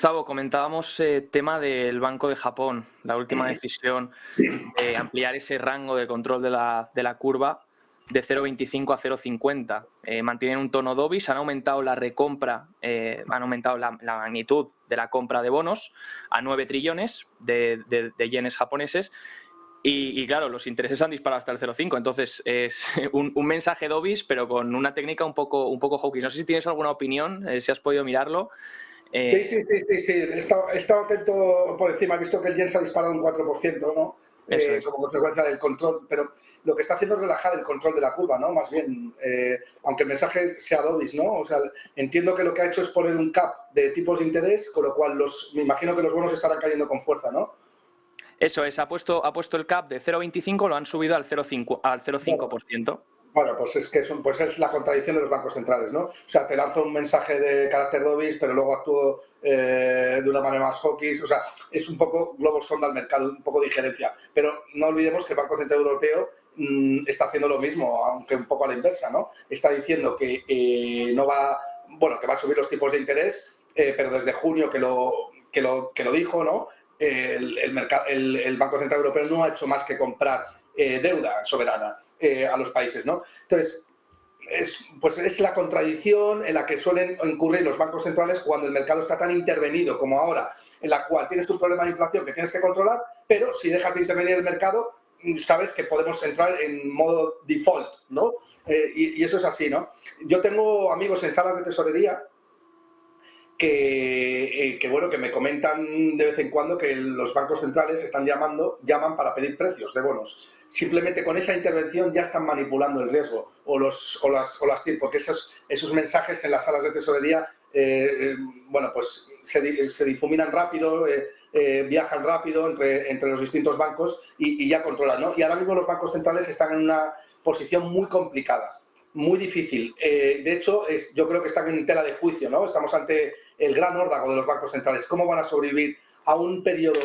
Gustavo, comentábamos tema del Banco de Japón, la última decisión de ampliar ese rango de control de la curva de 0,25 a 0,50. Mantienen un tono dovish, han aumentado la recompra, han aumentado la magnitud de la compra de bonos a 9 trillones de yenes japoneses. Y claro, los intereses han disparado hasta el 0,5, entonces es un mensaje dovish, pero con una técnica un poco hawkish. No sé si tienes alguna opinión, si has podido mirarlo. Sí, sí, sí, sí, sí. He estado atento por encima, he visto que el yen se ha disparado un 4%, ¿no? Eso es. Como consecuencia del control, pero lo que está haciendo es relajar el control de la curva, ¿no? Más bien, aunque el mensaje sea dovish, ¿no? O sea, entiendo que lo que ha hecho es poner un cap de tipos de interés, con lo cual me imagino que los bonos estarán cayendo con fuerza, ¿no? Eso es, ha puesto el cap de 0,25, lo han subido al 0,5%. Bueno, pues es que pues es la contradicción de los bancos centrales, ¿no? O sea, te lanzo un mensaje de carácter dovish, pero luego actúo de una manera más hawkish. O sea, es un poco globo sonda al mercado, un poco de injerencia. Pero no olvidemos que el Banco Central Europeo está haciendo lo mismo, aunque un poco a la inversa, ¿no? Está diciendo que no va, bueno, que va a subir los tipos de interés, pero desde junio que lo dijo, ¿no? El Banco Central Europeo no ha hecho más que comprar deuda soberana a los países, ¿no? Entonces, pues es la contradicción en la que suelen incurrir los bancos centrales cuando el mercado está tan intervenido como ahora, en la cual tienes tu problema de inflación que tienes que controlar, pero si dejas de intervenir el mercado, sabes que podemos entrar en modo default, ¿no? Y eso es así, ¿no? Yo tengo amigos en salas de tesorería bueno, que me comentan de vez en cuando que los bancos centrales llaman para pedir precios de bonos. Simplemente con esa intervención ya están manipulando el riesgo o las TIR, porque esos mensajes en las salas de tesorería, bueno, pues se difuminan rápido, viajan rápido entre los distintos bancos y ya controlan, ¿no? Y ahora mismo los bancos centrales están en una posición muy complicada, muy difícil. De hecho, yo creo que están en tela de juicio, ¿no? Estamos ante el gran órdago de los bancos centrales. ¿Cómo van a sobrevivir a un periodo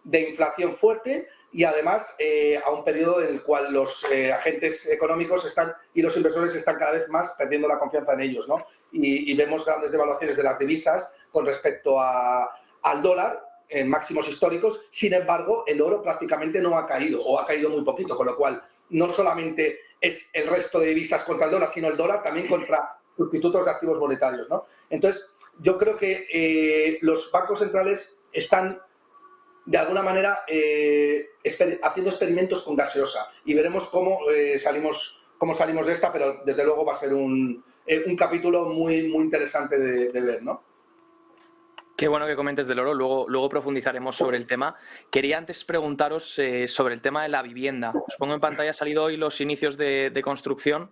de inflación fuerte y además a un periodo en el cual los agentes económicos y los inversores están cada vez más perdiendo la confianza en ellos, ¿no? Y vemos grandes devaluaciones de las divisas con respecto al dólar en máximos históricos. Sin embargo, el oro prácticamente no ha caído o ha caído muy poquito, con lo cual no solamente es el resto de divisas contra el dólar, sino el dólar también contra sustitutos de activos monetarios, ¿no? Entonces, yo creo que los bancos centrales están, de alguna manera, haciendo experimentos con gaseosa y veremos cómo salimos de esta, pero desde luego va a ser un capítulo muy, muy interesante de ver, ¿no? Qué bueno que comentes del oro, luego profundizaremos sobre el tema. Quería antes preguntaros sobre el tema de la vivienda. Os pongo en pantalla, ha salido hoy los inicios de construcción.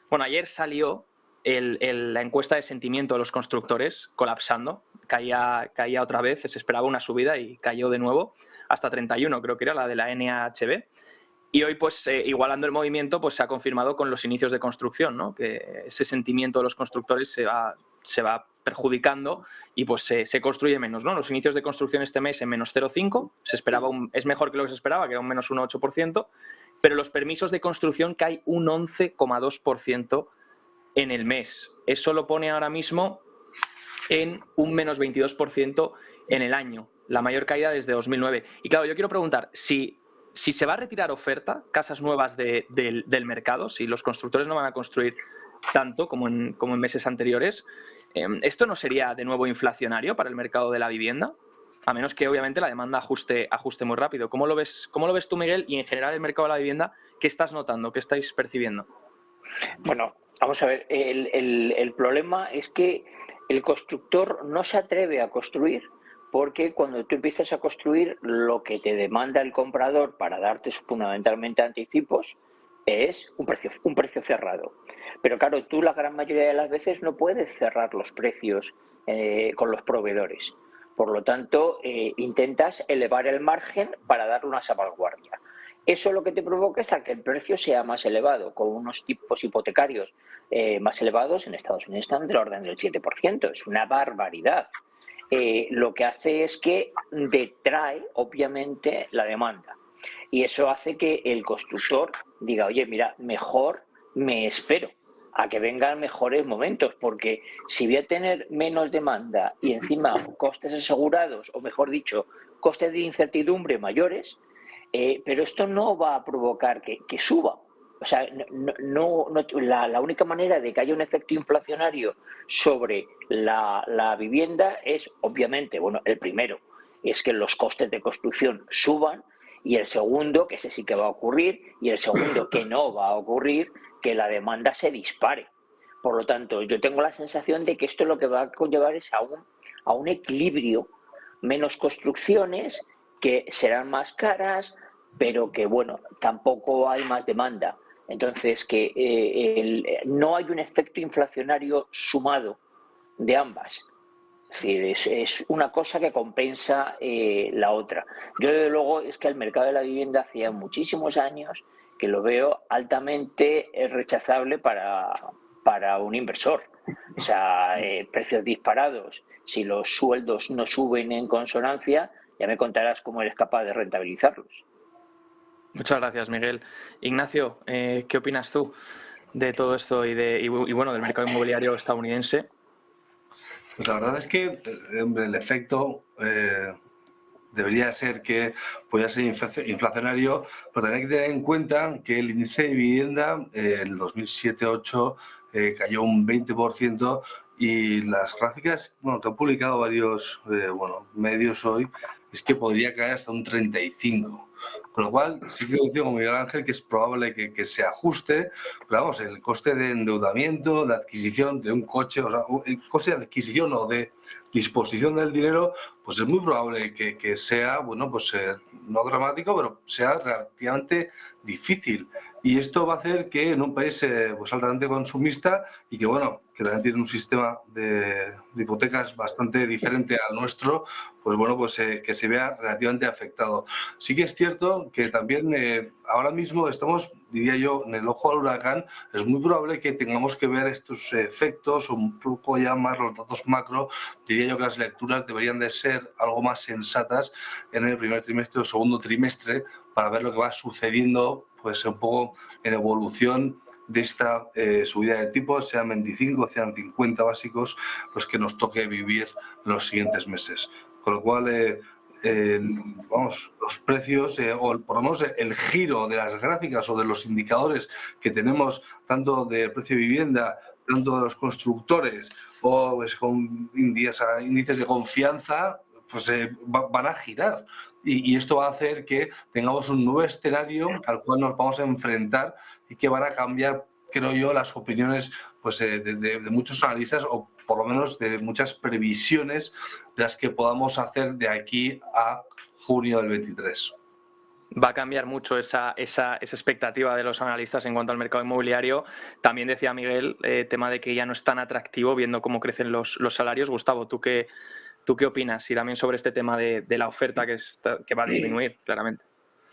Bueno, ayer salió la encuesta de sentimiento de los constructores colapsando, caía otra vez, se esperaba una subida y cayó de nuevo, hasta 31 creo que era la de la NAHB. Y hoy, pues, igualando el movimiento, pues se ha confirmado con los inicios de construcción, ¿no? Que ese sentimiento de los constructores se va perjudicando y pues se construye menos, ¿no? Los inicios de construcción este mes en menos 0,5, se esperaba es mejor que lo que se esperaba, que era un menos 1,8%, pero los permisos de construcción caen un 11,2% en el mes. Eso lo pone ahora mismo en un menos 22% en el año, la mayor caída desde 2009. Y claro, yo quiero preguntar, si se va a retirar oferta, casas nuevas del mercado, si los constructores no van a construir tanto como en meses anteriores, ¿esto no sería de nuevo inflacionario para el mercado de la vivienda? A menos que obviamente la demanda ajuste muy rápido. ¿Cómo lo ves tú, Miguel? Y en general el mercado de la vivienda, ¿qué estás notando? ¿Qué estáis percibiendo? Bueno, vamos a ver, el problema es que el constructor no se atreve a construir porque cuando tú empiezas a construir, lo que te demanda el comprador para darte fundamentalmente anticipos es un precio cerrado. Pero claro, tú la gran mayoría de las veces no puedes cerrar los precios con los proveedores. Por lo tanto, intentas elevar el margen para darle una salvaguardia. Eso lo que te provoca es a que el precio sea más elevado, con unos tipos hipotecarios más elevados. En Estados Unidos están del orden del 7%, es una barbaridad. Lo que hace es que detrae, obviamente, la demanda. Y eso hace que el constructor diga, oye, mira, mejor me espero, a que vengan mejores momentos, porque si voy a tener menos demanda y encima costes asegurados, o mejor dicho, costes de incertidumbre mayores, pero esto no va a provocar que suba. O sea, la única manera de que haya un efecto inflacionario sobre la vivienda es, obviamente, bueno, el primero es que los costes de construcción suban, y el segundo, que ese sí que va a ocurrir, y el segundo, que no va a ocurrir, que la demanda se dispare. Por lo tanto, yo tengo la sensación de que esto lo que va a conllevar es a un equilibrio, menos construcciones, que serán más caras, pero que, bueno, tampoco hay más demanda. Entonces, que no hay un efecto inflacionario sumado de ambas. Es decir, es una cosa que compensa la otra. Yo, desde luego, es que el mercado de la vivienda hacía muchísimos años que lo veo altamente rechazable para un inversor. O sea, precios disparados, si los sueldos no suben en consonancia, ya me contarás cómo eres capaz de rentabilizarlos. Muchas gracias, Miguel. Ignacio, ¿qué opinas tú de todo esto y bueno, del mercado inmobiliario estadounidense? Pues la verdad es que el efecto debería ser que pueda ser inflacionario, pero también hay que tener en cuenta que el índice de vivienda en el 2007-2008 cayó un 20%, y las gráficas que han publicado varios medios hoy es que podría caer hasta un 35%. Con lo cual, sí que coincido con Miguel Ángel que es probable que se ajuste, pero vamos, el coste de endeudamiento, de adquisición de un coche, o sea, el coste de adquisición o de disposición del dinero, pues es muy probable que sea, bueno, pues no dramático, pero sea relativamente difícil. Y esto va a hacer que en un país pues altamente consumista y que, bueno, que también tiene un sistema de hipotecas bastante diferente al nuestro, pues bueno, pues que se vea relativamente afectado. Sí que es cierto que también ahora mismo estamos, diría yo, en el ojo al huracán. Es muy probable que tengamos que ver estos efectos, un poco ya más los datos macro. Diría yo que las lecturas deberían de ser algo más sensatas en el primer trimestre o segundo trimestre, para ver lo que va sucediendo, pues un poco en evolución de esta subida de tipos, sean 25, sean 50 básicos, los que nos toque vivir en los siguientes meses. Con lo cual, los precios, o por lo menos el giro de las gráficas o de los indicadores que tenemos, tanto del precio de vivienda, tanto de los constructores, o pues, con índices de confianza, pues van a girar. Y esto va a hacer que tengamos un nuevo escenario al cual nos vamos a enfrentar, y que van a cambiar, creo yo, las opiniones pues, de muchos analistas, o por lo menos de muchas previsiones de las que podamos hacer de aquí a junio del 23. Va a cambiar mucho esa expectativa de los analistas en cuanto al mercado inmobiliario. También decía Miguel, tema de que ya no es tan atractivo viendo cómo crecen los salarios. Gustavo, ¿tú qué opinas? Y también sobre este tema de la oferta que va a disminuir, claramente.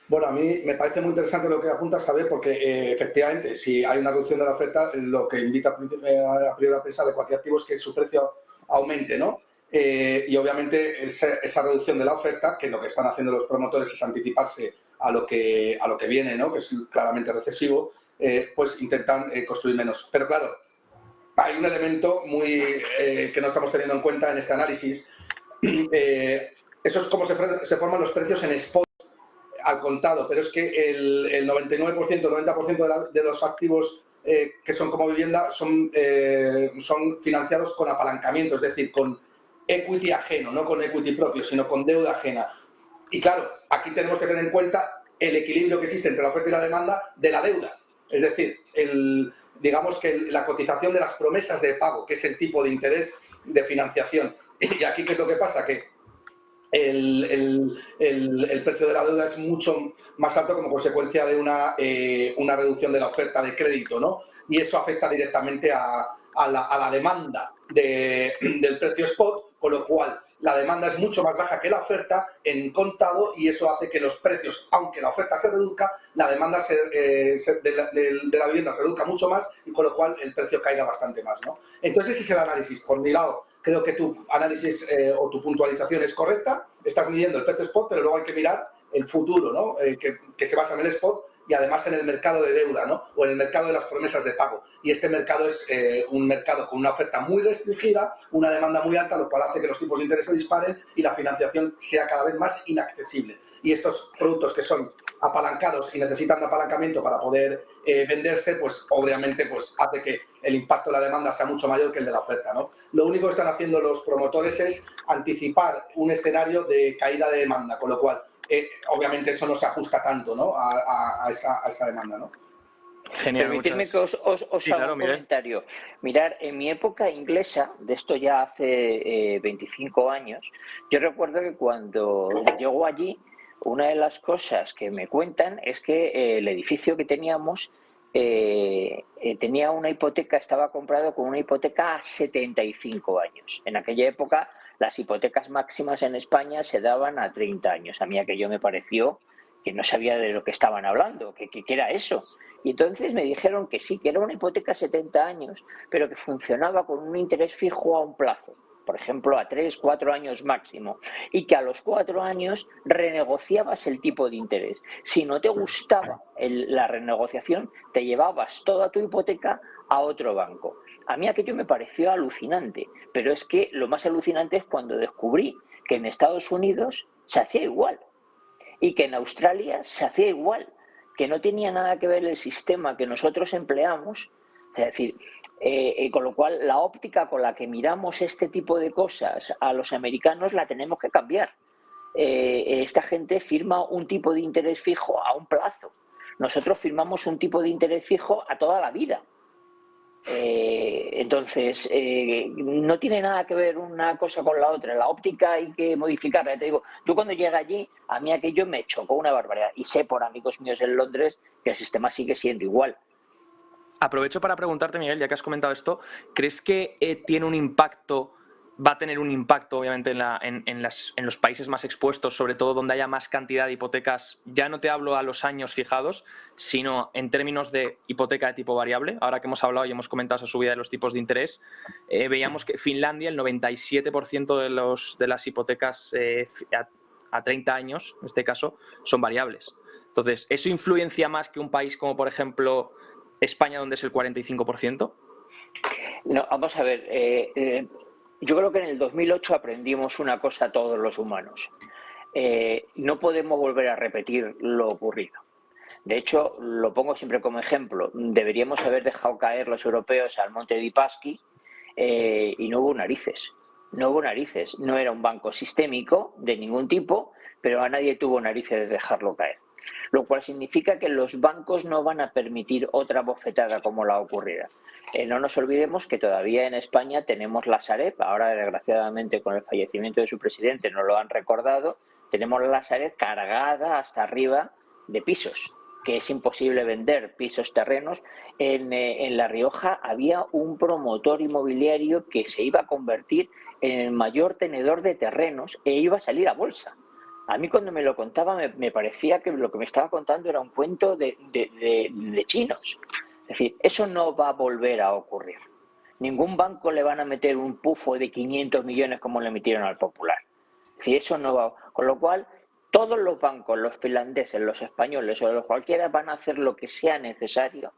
Bueno, a mí me parece muy interesante lo que apuntas, Javier, porque efectivamente, si hay una reducción de la oferta, lo que invita a priori a pensar de cualquier activo es que su precio aumente, ¿no? Y obviamente esa reducción de la oferta, que lo que están haciendo los promotores es anticiparse a lo que viene, ¿no? Que es claramente recesivo, pues intentan construir menos. Pero claro, hay un elemento que no estamos teniendo en cuenta en este análisis. Eso es cómo se forman los precios en spot al contado, pero es que el 99%, 90% de los activos que son como vivienda son financiados con apalancamiento, es decir, con equity ajeno, no con equity propio, sino con deuda ajena. Y claro, aquí tenemos que tener en cuenta el equilibrio que existe entre la oferta y la demanda de la deuda. Es decir, digamos que la cotización de las promesas de pago, que es el tipo de interés de financiación. Y aquí, ¿qué es lo que pasa? Que el precio de la deuda es mucho más alto como consecuencia de una reducción de la oferta de crédito, ¿no? Y eso afecta directamente a la demanda del precio spot, con lo cual la demanda es mucho más baja que la oferta en contado, y eso hace que los precios, aunque la oferta se reduzca, la demanda de la vivienda se reduzca mucho más, y con lo cual el precio caiga bastante más, ¿no? Entonces ese es el análisis. Por mi lado, creo que tu análisis o tu puntualización es correcta, estás midiendo el precio spot, pero luego hay que mirar el futuro, ¿no? Que se basa en el spot, y además en el mercado de deuda, ¿no? O en el mercado de las promesas de pago. Y este mercado es un mercado con una oferta muy restringida, una demanda muy alta, lo cual hace que los tipos de interés se disparen y la financiación sea cada vez más inaccesible. Y estos productos que son apalancados y necesitan apalancamiento para poder venderse, pues obviamente pues, hace que el impacto de la demanda sea mucho mayor que el de la oferta, ¿no? Lo único que están haciendo los promotores es anticipar un escenario de caída de demanda, con lo cual obviamente eso no se ajusta tanto, ¿no? a esa demanda, ¿no? Genial, Permitidme que os Sí, haga claro, un Miguel. comentario. Mirar, en mi época inglesa, de esto ya hace 25 años, yo recuerdo que cuando llego allí, una de las cosas que me cuentan es que el edificio que teníamos tenía una hipoteca, estaba comprado con una hipoteca a 75 años. En aquella época las hipotecas máximas en España se daban a 30 años. A mí aquello me pareció que no sabía de lo que estaban hablando, que era eso. Y entonces me dijeron que sí, que era una hipoteca a 70 años, pero que funcionaba con un interés fijo a un plazo, por ejemplo, a 3, 4 años máximo, y que a los 4 años renegociabas el tipo de interés. Si no te gustaba la renegociación, te llevabas toda tu hipoteca a otro banco. A mí aquello me pareció alucinante, pero es que lo más alucinante es cuando descubrí que en Estados Unidos se hacía igual y que en Australia se hacía igual, que no tenía nada que ver el sistema que nosotros empleamos, es decir, con lo cual la óptica con la que miramos este tipo de cosas a los americanos la tenemos que cambiar. Esta gente firma un tipo de interés fijo a un plazo. Nosotros firmamos un tipo de interés fijo a toda la vida. Entonces, no tiene nada que ver una cosa con la otra. La óptica hay que modificarla. Te digo, yo cuando llegué allí, a mí aquello me chocó una barbaridad. Y sé por amigos míos en Londres que el sistema sigue siendo igual. Aprovecho para preguntarte, Miguel, ya que has comentado esto, ¿crees que tiene un impacto, va a tener un impacto, obviamente, en los países más expuestos, sobre todo donde haya más cantidad de hipotecas? Ya no te hablo a los años fijados, sino en términos de hipoteca de tipo variable. Ahora que hemos hablado y hemos comentado esa subida de los tipos de interés, veíamos que Finlandia, el 97% de las hipotecas a 30 años, en este caso, son variables. Entonces, ¿eso influencia más que un país como, por ejemplo, España, donde es el 45%? No, vamos a ver. Yo creo que en el 2008 aprendimos una cosa todos los humanos. No podemos volver a repetir lo ocurrido. De hecho, lo pongo siempre como ejemplo. Deberíamos haber dejado caer los europeos al monte de Paschi y no hubo narices. No hubo narices. No era un banco sistémico de ningún tipo, pero a nadie tuvo narices de dejarlo caer. Lo cual significa que los bancos no van a permitir otra bofetada como la ocurrida. No nos olvidemos que todavía en España tenemos la Sareb, ahora desgraciadamente con el fallecimiento de su presidente nos lo han recordado, tenemos la Sareb cargada hasta arriba de pisos, que es imposible vender pisos terrenos. En La Rioja había un promotor inmobiliario que se iba a convertir en el mayor tenedor de terrenos e iba a salir a bolsa. A mí cuando me lo contaba me parecía que lo que me estaba contando era un cuento de chinos. Es decir, eso no va a volver a ocurrir. Ningún banco le van a meter un pufo de 500 millones como le metieron al Popular. Es decir, eso no va. Con lo cual, todos los bancos, los finlandeses, los españoles o los cualquiera, van a hacer lo que sea necesario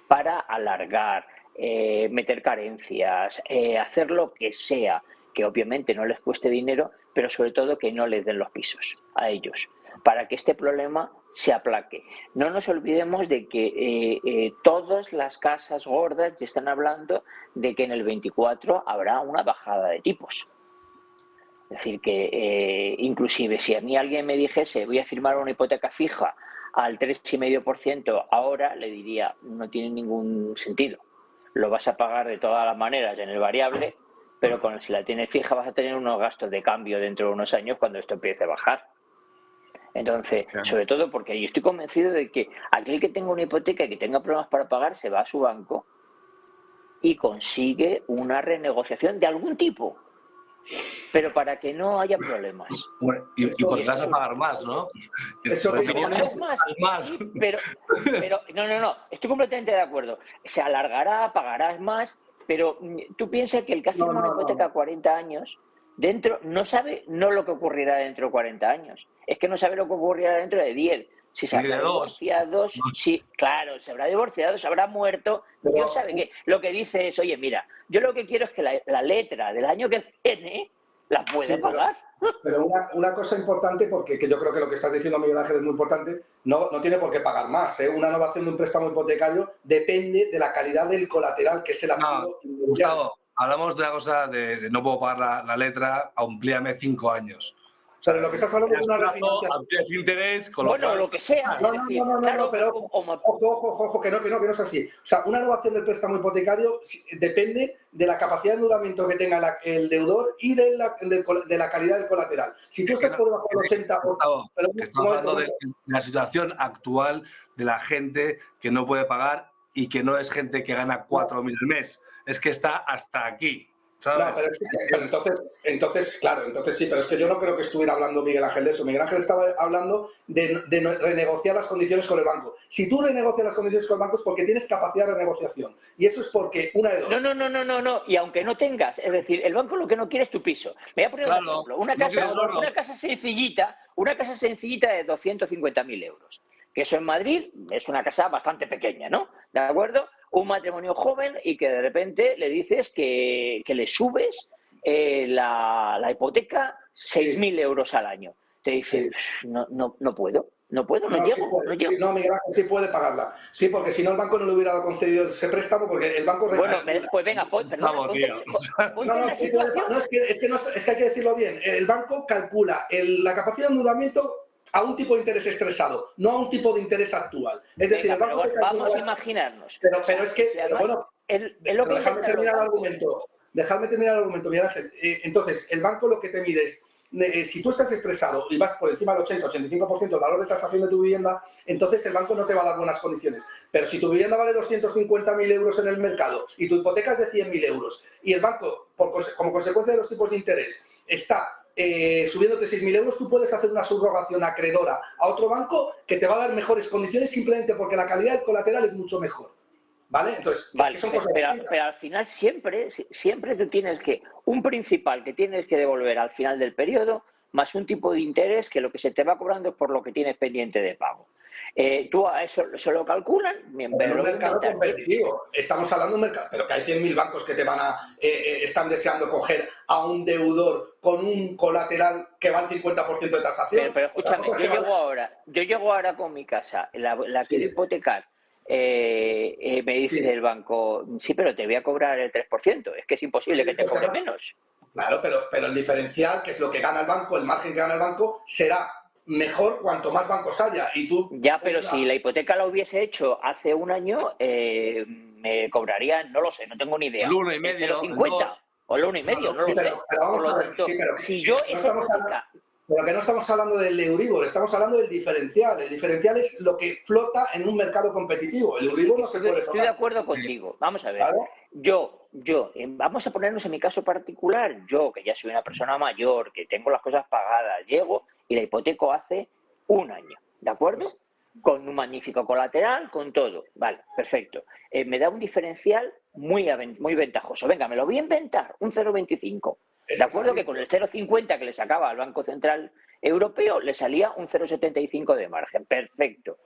para alargar, meter carencias, hacer lo que sea, que obviamente no les cueste dinero, pero sobre todo que no les den los pisos a ellos, para que este problema se aplaque. No nos olvidemos de que todas las casas gordas ya están hablando de que en el 24 habrá una bajada de tipos. Es decir, que inclusive si a mí alguien me dijese voy a firmar una hipoteca fija al 3,5% ahora, le diría no tiene ningún sentido. Lo vas a pagar de todas las maneras en el variable, pero si la tienes fija vas a tener unos gastos de cambio dentro de unos años cuando esto empiece a bajar. Entonces, claro, sobre todo porque yo estoy convencido de que aquel que tenga una hipoteca y que tenga problemas para pagar se va a su banco y consigue una renegociación de algún tipo, pero para que no haya problemas. Bueno, y porque vas a pagar más, ¿no? Eso más. Sí, pero no, estoy completamente de acuerdo. Se alargará, pagarás más, pero tú piensas que el que ha firmado una hipoteca a 40 años, dentro no sabe no lo que ocurrirá dentro de 40 años, es que no sabe lo que ocurrirá dentro de 10. Si se habrá divorciado, sí, claro, se habrá divorciado, se habrá muerto. Dios sabe que lo que dice es, oye, mira, yo lo que quiero es que la letra del año que viene la pueda pagar. Pero una cosa importante, porque que yo creo que lo que estás diciendo, Miguel Ángel, es muy importante, no tiene por qué pagar más. Una innovación de un préstamo hipotecario depende de la calidad del colateral, que es el activo. Gustavo, hablamos de una cosa de no puedo pagar la letra, amplíame 5 años. Pero lo que estás hablando es una refinanciación. Amplías interés, con bueno, lo que sea. No, pero ojo, que no es así. O sea, una innovación del préstamo hipotecario depende de la capacidad de endeudamiento que tenga el deudor y de la calidad del colateral. Si tú estás por debajo del 80... Estamos hablando de la situación actual de la gente que no puede pagar y que no es gente que gana 4.000 al mes. Es que está hasta aquí. ¿sabes? No, pero entonces, claro, entonces sí, pero es que yo no creo que estuviera hablando Miguel Ángel de eso. Miguel Ángel estaba hablando de renegociar las condiciones con el banco. Si tú renegocias las condiciones con el banco es porque tienes capacidad de renegociación. Y eso es porque una de dos. No. Y aunque no tengas, es decir, el banco lo que no quiere es tu piso. Me voy a poner un ejemplo. Una casa sencillita de 250.000 euros. Que eso en Madrid es una casa bastante pequeña, ¿no? ¿De acuerdo? Un matrimonio joven y que de repente le dices que le subes la hipoteca 6.000 euros al año. Te dice, no puedo, no llego. No, Miguel Ángel sí puede pagarla. Sí, porque si no el banco no le hubiera concedido ese préstamo porque el banco... Bueno, pues venga, perdón. Es que hay que decirlo bien. El banco calcula la capacidad de endeudamiento a un tipo de interés estresado, no a un tipo de interés actual. Es decir, el banco vamos a imaginarnos. Pero es que, bueno, déjame terminar el argumento, Miguel Ángel. Entonces, el banco lo que te mide es, si tú estás estresado y vas por encima del 80-85% del valor de tasación de tu vivienda, entonces el banco no te va a dar buenas condiciones. Pero si tu vivienda vale 250.000 euros en el mercado y tu hipoteca es de 100.000 euros y el banco, como consecuencia de los tipos de interés, está subiéndote 6.000 euros, tú puedes hacer una subrogación acreedora a otro banco que te va a dar mejores condiciones simplemente porque la calidad del colateral es mucho mejor. ¿Vale? Entonces, vale, pero al final siempre tú tienes un principal que tienes que devolver al final del periodo, más un tipo de interés que lo que se te va cobrando es por lo que tienes pendiente de pago. Tú a eso lo calculan. Pero un mercado competitivo. Estamos hablando de un mercado, pero que hay 100.000 bancos que están deseando coger a un deudor con un colateral que va al 50% de tasación. Pero escúchame, yo llego ahora con mi casa, la quiero hipotecar. Me dice el banco, sí, pero te voy a cobrar el 3%. Es que es imposible que te cobre menos. Claro, pero el diferencial, que es lo que gana el banco, el margen que gana el banco, será mejor cuanto más bancos haya. Y tú, ya, pero si la hipoteca la hubiese hecho hace un año, me cobrarían, no lo sé, no tengo ni idea. El 1,5, 0,50 o el 1,5, no lo sé. Si yo esa hipoteca... Pero que no estamos hablando del Euribor, estamos hablando del diferencial. El diferencial es lo que flota en un mercado competitivo. El Euribor no se puede tocar. Estoy de acuerdo contigo. Vamos a ver. ¿Claro? Vamos a ponernos en mi caso particular. Yo, que ya soy una persona mayor, que tengo las cosas pagadas, llego y la hipoteco hace un año. ¿De acuerdo? Con un magnífico colateral, con todo. Vale, perfecto. Me da un diferencial muy ventajoso. Venga, me lo voy a inventar. Un 0,25. De acuerdo que con el 0,50 que le sacaba al Banco Central Europeo le salía un 0,75 de margen. Perfecto.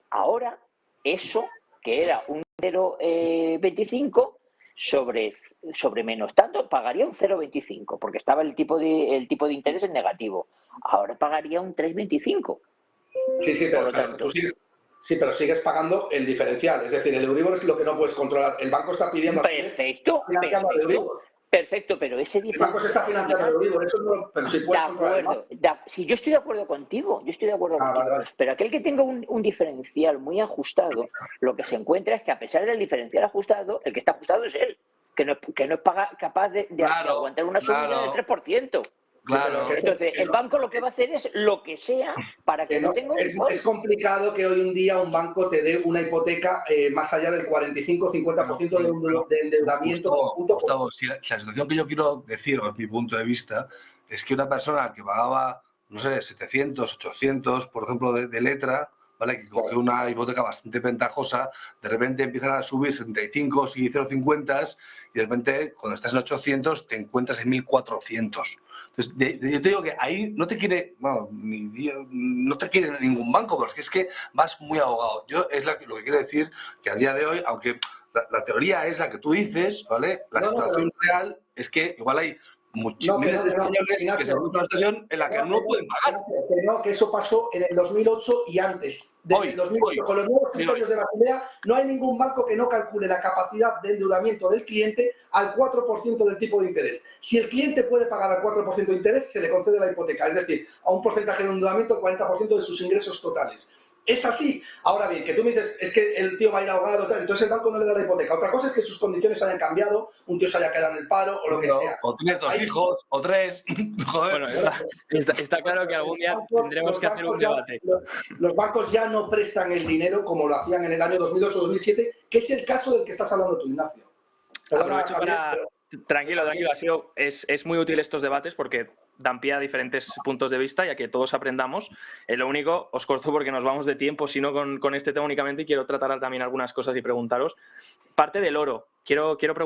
Ahora, eso, que era un 0,25 sobre menos tanto, pagaría un 0,25 porque estaba el tipo de interés en negativo. Ahora pagaría un 3,25. Sí, pero sigues pagando el diferencial. Es decir, el Euribor es lo que no puedes controlar. El banco está pidiendo... Perfecto, pero ese diferencial... El banco se está financiando el Euribor, eso no, pero sí puedes controlar. Si yo estoy de acuerdo contigo, vale. Pero aquel que tenga un diferencial muy ajustado, lo que se encuentra es que a pesar del diferencial ajustado, el que está ajustado es él, que no es capaz de aguantar una subida del 3%. Claro. Entonces, el banco lo que va a hacer es lo que sea para que no tenga un... Es complicado que hoy en día un banco te dé una hipoteca más allá del 45-50% de endeudamiento. Gustavo, si la situación que yo quiero decir, o es mi punto de vista, es que una persona que pagaba, no sé, 700, 800, por ejemplo, de letra, ¿vale? Que cogió una hipoteca bastante ventajosa, de repente empiezan a subir 75 y 0,50 y de repente, cuando estás en 800, te encuentras en 1.400. Entonces, yo te digo que ahí no te quiere, bueno, no te quiere ningún banco, porque es que vas muy ahogado. Yo es lo que quiero decir, que a día de hoy, aunque la teoría es la que tú dices, ¿vale? La situación real es que igual hay muchos miles de españoles que se encuentran en una situación en la que no pueden pagar. Que eso pasó en el 2008 y antes. Desde el 2008, con los nuevos criterios de Basilea, no hay ningún banco que no calcule la capacidad de endeudamiento del cliente al 4% del tipo de interés. Si el cliente puede pagar al 4% de interés, se le concede la hipoteca, es decir, a un porcentaje de endeudamiento, el 40% de sus ingresos totales. Es así. Ahora bien, que tú me dices, es que el tío va a ir ahogado, entonces el banco no le da la hipoteca. Otra cosa es que sus condiciones hayan cambiado, un tío se haya quedado en el paro o lo que sea. O tienes 2 hijos, o 3. Joder. Bueno, está claro que algún día tendremos que hacer un debate. Los bancos ya no prestan el dinero como lo hacían en el año 2008-2007, que es el caso del que estás hablando tú, Ignacio. Perdona, Javier, Tranquilo, es muy útil estos debates porque dan pie a diferentes puntos de vista y a que todos aprendamos. Lo único, os corto porque nos vamos de tiempo, sino con este tema únicamente, y quiero tratar también algunas cosas y preguntaros. Parte del oro. Quiero preguntar